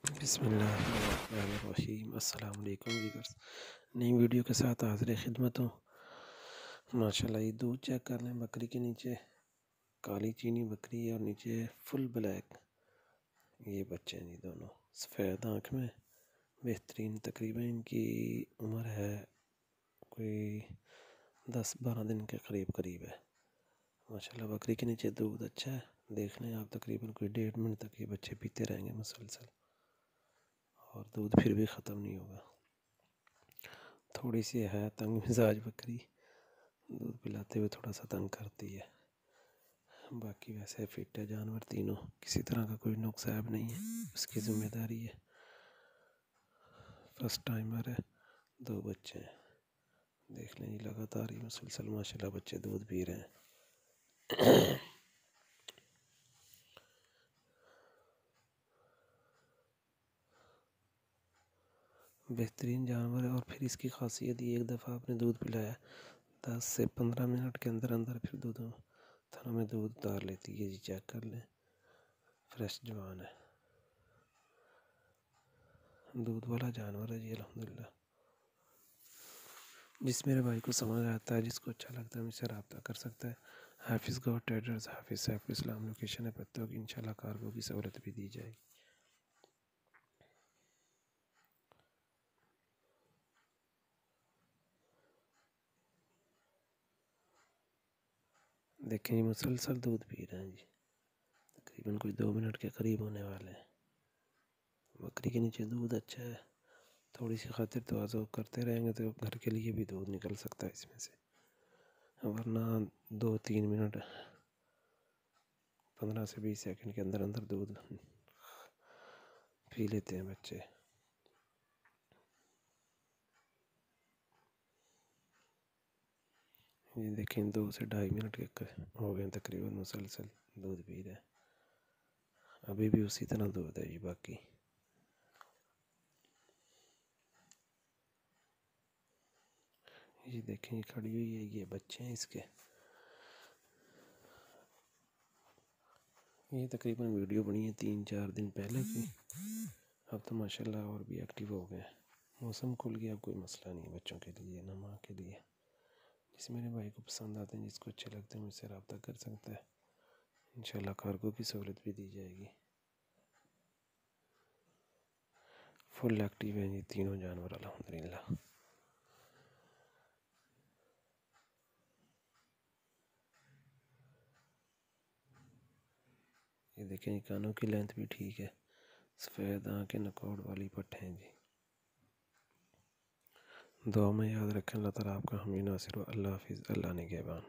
बिस्मिल्लाहिर्रहमानिर्रहीम। अस्सलाम वालेकुम व्यूअर्स, नई वीडियो के साथ हाज़िर खिदमत हूँ। माशाल्लाह ये दूध चेक कर लें। बकरी के नीचे काली चीनी बकरी है और नीचे फुल ब्लैक ये बच्चे हैं जी, दोनों सफ़ेद आँख में बेहतरीन। तकरीबन इनकी उम्र है कोई 10-12 दिन के करीब है। माशाल्लाह बकरी के नीचे दूध अच्छा है। देख लें आप, तकरीबन कोई 1.5 मिनट तक ये बच्चे पीते रहेंगे मुसलसल, और दूध फिर भी ख़त्म नहीं होगा। थोड़ी सी है तंग मिजाज बकरी, दूध पिलाते हुए थोड़ा सा तंग करती है। बाकी वैसे फिट है जानवर तीनों, किसी तरह का कोई नुक्स ऐब नहीं है, उसकी ज़िम्मेदारी है। फर्स्ट टाइमर है, 2 बच्चे हैं। देख लें लगातार ही मुसलसल माशाल्लाह बच्चे दूध पी रहे हैं। बेहतरीन जानवर है। और फिर इसकी खासियत ये, एक दफ़ा आपने दूध पिलाया 10 से 15 मिनट के अंदर अंदर फिर दूध थनों में दूध उतार लेती है जी। चेक कर लें, फ्रेश जवान है, दूध वाला जानवर है जी अल्हम्दुलिल्लाह। जिस मेरे भाई को समझ आता है, जिसको अच्छा लगता है, मुझसे रब्ता कर सकता है। हाफिज़ गो ट्रेडर्स, हाफिज़ सैफुल इस्लाम लोकेशन है पत्तों की। इंशाल्लाह कार्गो की सहूलत भी दी जाएगी। देखें ये मुसलसल दूध पी रहे हैं जी, तकरीबन कोई 2 मिनट के करीब होने वाले हैं। बकरी के नीचे दूध अच्छा है, थोड़ी सी खातिर तवाज़ो करते रहेंगे तो घर के लिए भी दूध निकल सकता है इसमें से, वरना 2-3 मिनट 15 से 20 सेकंड के अंदर अंदर दूध पी लेते हैं बच्चे। ये देखें 2 से 2.5 मिनट के हो गए तकरीबन मुसलसल दूध पी रहे हैं। अभी भी उसी तरह दूध है जी। बाकी ये देखें ये खड़ी हुई है, ये बच्चे हैं इसके। ये तकरीबन वीडियो बनी है 3-4 दिन पहले की। अब तो माशाल्लाह और भी एक्टिव हो गए। मौसम खुल गया, अब कोई मसला नहीं बच्चों के लिए ना माँ के लिए। जिस मेरे भाई को पसंद आते हैं, जिसको अच्छे लगते हैं, मुझसे रब्ता कर सकता है। इंशाल्लाह कार्गो की सहूलत भी दी जाएगी। फुल एक्टिव हैं ये तीनों जानवर अल्हम्दुलिल्लाह। ये देखें कानों की लेंथ भी ठीक है, सफ़ेद आँखें नकोड़ वाली पट्ट हैं जी। दुआ में याद रखें। अल्लाह ताला आपका हामी नासिर हो। अल्लाह हाफिज़, अल्लाह निगहबान।